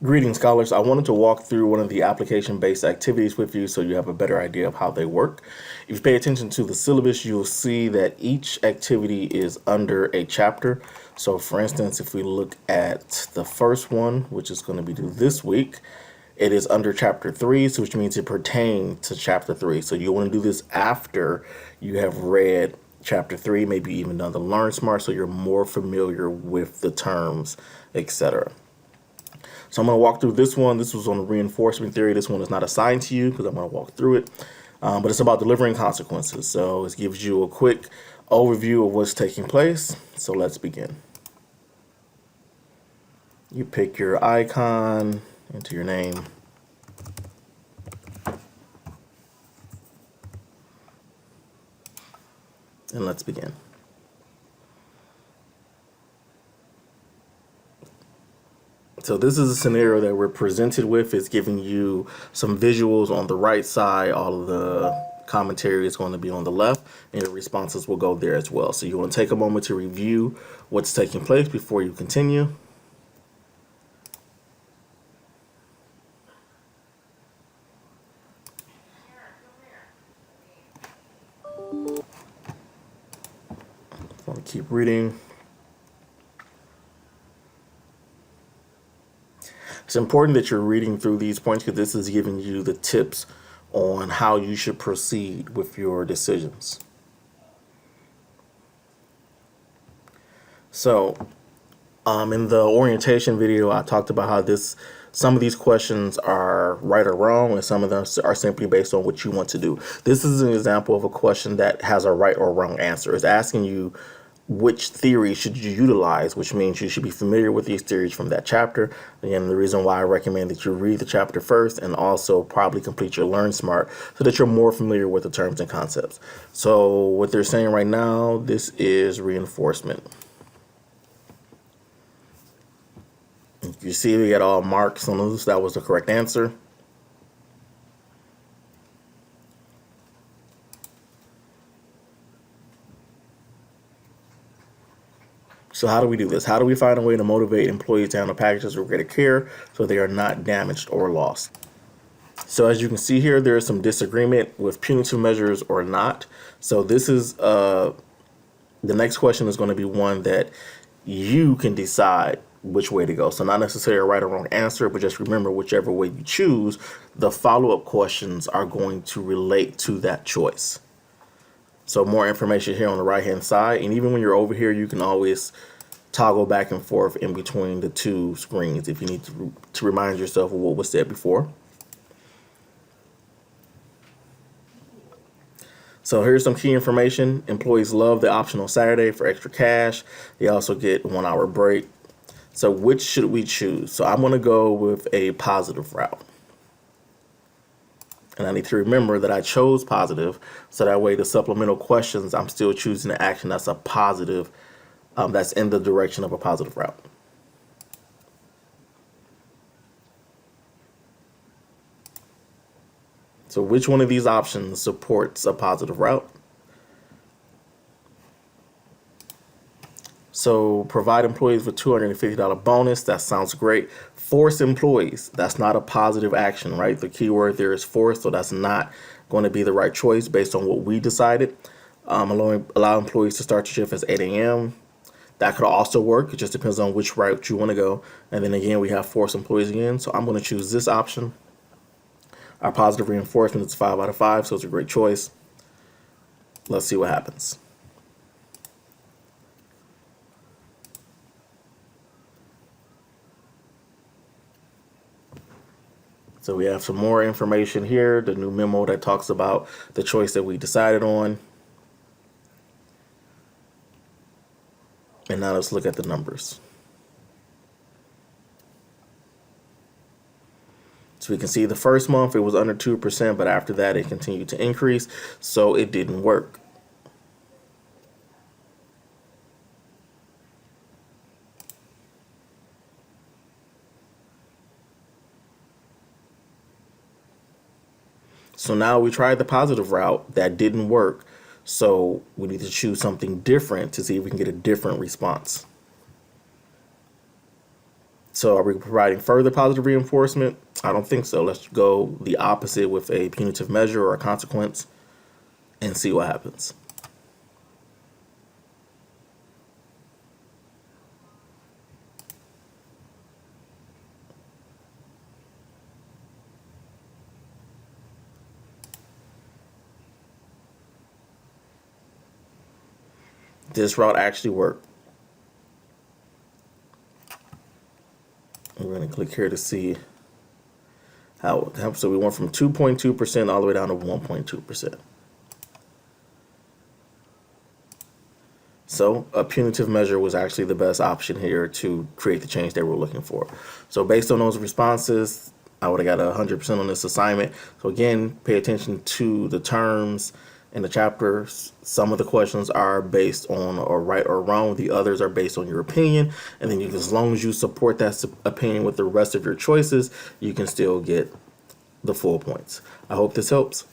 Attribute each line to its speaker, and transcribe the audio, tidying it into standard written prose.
Speaker 1: Greetings, scholars. I wanted to walk through one of the application-based activities with you so you have a better idea of how they work. If you pay attention to the syllabus, you'll see that each activity is under a chapter. So for instance, if we look at the first one, which is going to be due this week, it is under chapter 3, so which means it pertains to chapter 3. So you want to do this after you have read chapter 3, maybe even done the Learn Smart, so you're more familiar with the terms, etc. So I'm going to walk through this one. This was on reinforcement theory. This one is not assigned to you because I'm going to walk through it. But it's about delivering consequences. So it gives you a quick overview of what's taking place. So let's begin. You pick your icon, enter your name. And let's begin. So this is a scenario that we're presented with. It's giving you some visuals on the right side. All of the commentary is going to be on the left, and your responses will go there as well. So you want to take a moment to review what's taking place before you continue. I want to keep reading. It's important that you're reading through these points because this is giving you the tips on how you should proceed with your decisions. So, in the orientation video, I talked about how some of these questions are right or wrong, and some of them are simply based on what you want to do. This is an example of a question that has a right or wrong answer. It's asking you which theory should you utilize, which means you should be familiar with these theories from that chapter. Again, the reason why I recommend that you read the chapter first and also probably complete your Learn Smart so that you're more familiar with the terms and concepts. So what they're saying right now, this is reinforcement. You see we got all marks on those. That was the correct answer. So how do we do this? How do we find a way to motivate employees to handle packages with greater care so they are not damaged or lost? So as you can see here, there is some disagreement with punitive measures or not. So this is the next question is going to be one that you can decide which way to go. So not necessarily a right or wrong answer, but just remember whichever way you choose, the follow-up questions are going to relate to that choice. So more information here on the right hand side, and even when you're over here, you can always toggle back and forth in between the two screens if you need to remind yourself of what was said before. So here's some key information. Employees love the optional Saturday for extra cash. They also get 1 hour break. So which should we choose? So I'm going to go with a positive route. And I need to remember that I chose positive, so that way the supplemental questions, I'm still choosing an action that's a positive, that's in the direction of a positive route. So which one of these options supports a positive route? So provide employees with $250 bonus. That sounds great. Force employees. That's not a positive action, right? The key word there is force, so that's not going to be the right choice based on what we decided. Allow employees to start your shift at 8 a.m. That could also work. It just depends on which route you want to go. And then again, we have force employees again. So I'm going to choose this option. Our positive reinforcement is 5 out of 5, so it's a great choice. Let's see what happens. So we have some more information here, the new memo that talks about the choice that we decided on. And now let's look at the numbers. So we can see the first month it was under 2%, but after that it continued to increase, so it didn't work. So now we tried the positive route, that didn't work. So we need to choose something different to see if we can get a different response. So are we providing further positive reinforcement? I don't think so. Let's go the opposite with a punitive measure or a consequence and see what happens. This route actually worked. We're going to click here to see how. So we went from 2.2% all the way down to 1.2%. So a punitive measure was actually the best option here to create the change they were looking for. So based on those responses, I would have got 100% on this assignment. So again, pay attention to the terms in the chapter. Some of the questions are based on or right or wrong. The others are based on your opinion. And then as long as you support that opinion with the rest of your choices, you can still get the full points. I hope this helps.